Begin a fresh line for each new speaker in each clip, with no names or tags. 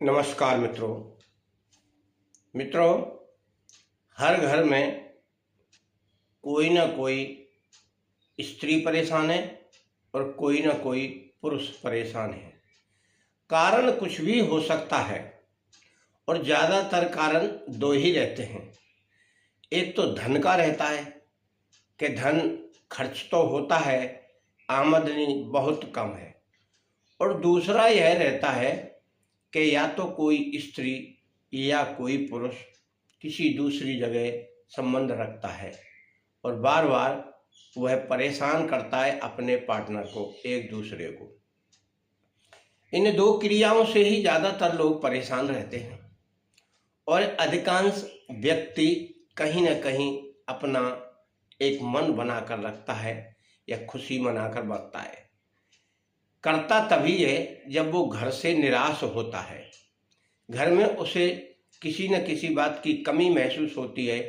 नमस्कार मित्रों, हर घर में कोई ना कोई स्त्री परेशान है और कोई ना कोई पुरुष परेशान है। कारण कुछ भी हो सकता है और ज़्यादातर कारण दो ही रहते हैं। एक तो धन का रहता है कि धन खर्च तो होता है, आमदनी बहुत कम है, और दूसरा यह रहता है कि या तो कोई स्त्री या कोई पुरुष किसी दूसरी जगह संबंध रखता है और बार बार वह परेशान करता है अपने पार्टनर को, एक दूसरे को। इन दो क्रियाओं से ही ज़्यादातर लोग परेशान रहते हैं और अधिकांश व्यक्ति कहीं ना कहीं अपना एक मन बनाकर रखता है या खुशी मनाकर बरतता है। करता तभी है जब वो घर से निराश होता है, घर में उसे किसी न किसी बात की कमी महसूस होती है,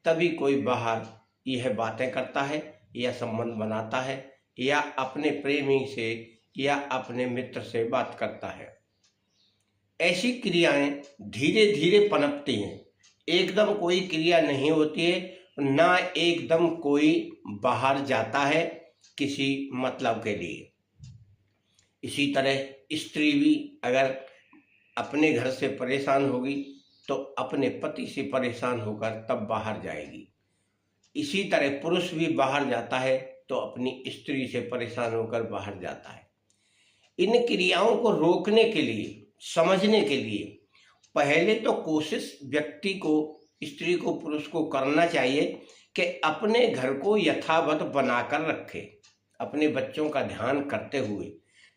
तभी कोई बाहर यह बातें करता है या संबंध बनाता है या अपने प्रेमी से या अपने मित्र से बात करता है। ऐसी क्रियाएं धीरे धीरे पनपती हैं, एकदम कोई क्रिया नहीं होती है, ना एकदम कोई बाहर जाता है किसी मतलब के लिए। इसी तरह स्त्री भी अगर अपने घर से परेशान होगी तो अपने पति से परेशान होकर तब बाहर जाएगी। इसी तरह पुरुष भी बाहर जाता है तो अपनी स्त्री से परेशान होकर बाहर जाता है। इन क्रियाओं को रोकने के लिए, समझने के लिए पहले तो कोशिश व्यक्ति को, स्त्री को, पुरुष को करना चाहिए कि अपने घर को यथावत बनाकर रखे, अपने बच्चों का ध्यान करते हुए,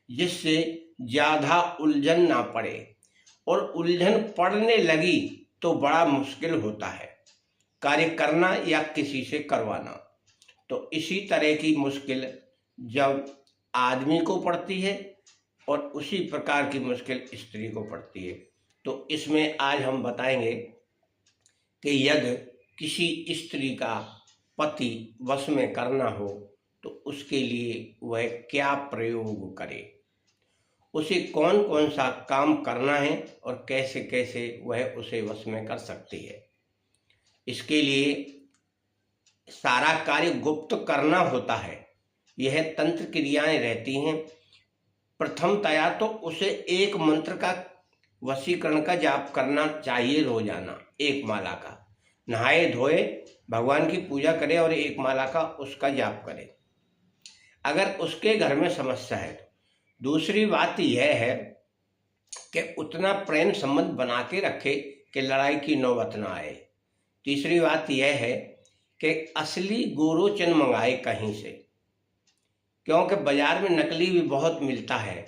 जिससे ज़्यादा उलझन ना पड़े। और उलझन पड़ने लगी तो बड़ा मुश्किल होता है कार्य करना या किसी से करवाना। तो इसी तरह की मुश्किल जब आदमी को पड़ती है और उसी प्रकार की मुश्किल स्त्री को पड़ती है। तो इसमें आज हम बताएंगे कि यदि किसी स्त्री का पति वश में करना हो तो उसके लिए वह क्या प्रयोग करे, उसे कौन कौन सा काम करना है और कैसे कैसे वह उसे वश में कर सकती है। इसके लिए सारा कार्य गुप्त करना होता है। यह तंत्र क्रियाएं रहती हैं। प्रथमतया तो उसे एक मंत्र का, वशीकरण का जाप करना चाहिए रोजाना, एक माला का। नहाए धोए भगवान की पूजा करे और एक माला का उसका जाप करे, अगर उसके घर में समस्या है। दूसरी बात यह है कि उतना प्रेम संबंध बना के रखे कि लड़ाई की नौबत ना आए। तीसरी बात यह है कि असली गोरोचन मंगाए कहीं से, क्योंकि बाजार में नकली भी बहुत मिलता है।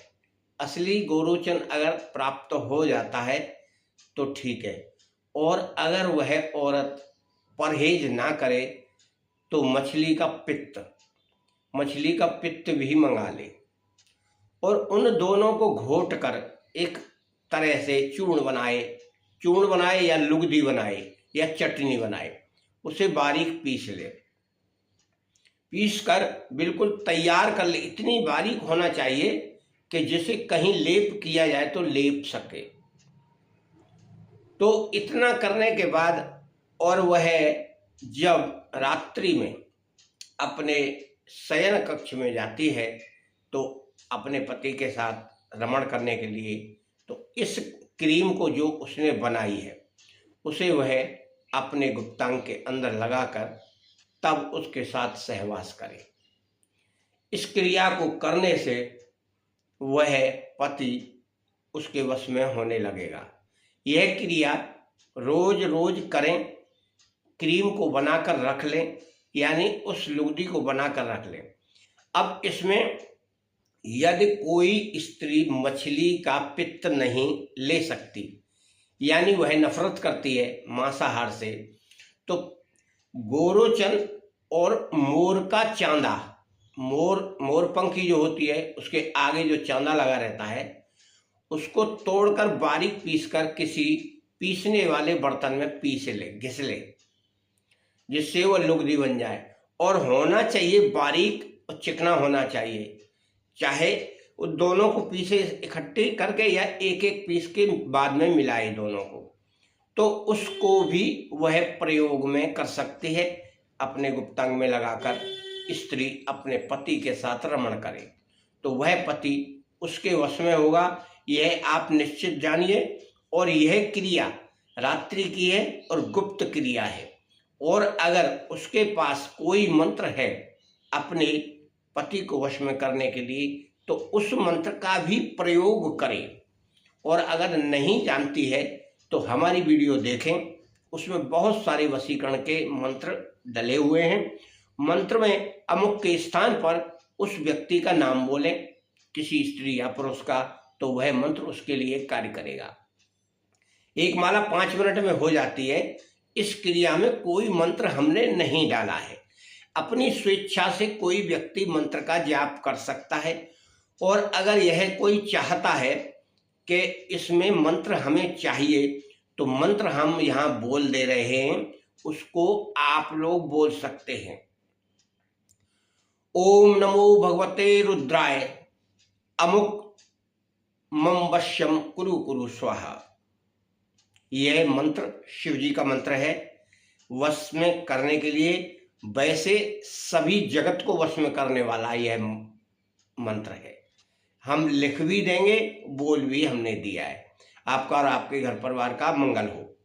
असली गोरोचन अगर प्राप्त हो जाता है तो ठीक है, और अगर वह औरत परहेज ना करे तो मछली का पित्त भी मंगा ले और उन दोनों को घोट कर एक तरह से चूर्ण बनाए या लुगदी बनाए या चटनी बनाए, उसे बारीक पीस कर बिल्कुल तैयार कर ले। इतनी बारीक होना चाहिए कि जिसे कहीं लेप किया जाए तो लेप सके। तो इतना करने के बाद और वह जब रात्रि में अपने शयन कक्ष में जाती है तो अपने पति के साथ रमण करने के लिए, तो इस क्रीम को जो उसने बनाई है उसे वह अपने गुप्तांग के अंदर लगाकर तब उसके साथ सहवास करे। इस क्रिया को करने से वह पति उसके वश में होने लगेगा। यह क्रिया रोज रोज करें, क्रीम को बनाकर रख लें, यानी उस लुगदी को बनाकर रख लें। अब इसमें यदि कोई स्त्री मछली का पित्त नहीं ले सकती, यानी वह नफरत करती है मांसाहार से, तो गोरोचन और मोर का चांदा, मोरपंखी जो होती है उसके आगे जो चांदा लगा रहता है, उसको तोड़कर बारीक पीसकर किसी पीसने वाले बर्तन में घिस ले, जिससे वह लुगदी बन जाए। और होना चाहिए बारीक और चिकना होना चाहिए, चाहे उस दोनों को पीसे इकट्ठे करके या एक एक पीस के बाद में मिलाए दोनों को, तो उसको भी वह प्रयोग में कर सकती है। अपने गुप्तांग में लगाकर स्त्री अपने पति के साथ रमण करे तो वह पति उसके वश में होगा, यह आप निश्चित जानिए। और यह क्रिया रात्रि की है और गुप्त क्रिया है। और अगर उसके पास कोई मंत्र है अपने पति को वश में करने के लिए तो उस मंत्र का भी प्रयोग करें। और अगर नहीं जानती है तो हमारी वीडियो देखें, उसमें बहुत सारे वशीकरण के मंत्र डले हुए हैं। मंत्र में अमुक के स्थान पर उस व्यक्ति का नाम बोलें, किसी स्त्री या पुरुष का, तो वह मंत्र उसके लिए कार्य करेगा। एक माला 5 मिनट में हो जाती है। इस क्रिया में कोई मंत्र हमने नहीं डाला है। अपनी स्वेच्छा से कोई व्यक्ति मंत्र का जाप कर सकता है। और अगर यह कोई चाहता है कि इसमें मंत्र हमें चाहिए तो मंत्र हम यहाँ बोल दे रहे हैं, उसको आप लोग बोल सकते हैं। ओम नमो भगवते रुद्राय अमुक मम वश्यम कुरु कुरु स्वाहा। यह मंत्र शिव जी का मंत्र है। वश में करने के लिए वैसे सभी जगत को वश में करने वाला यह मंत्र है। हम लिख भी देंगे, बोल भी हमने दिया है। आपका और आपके घर परिवार का मंगल हो।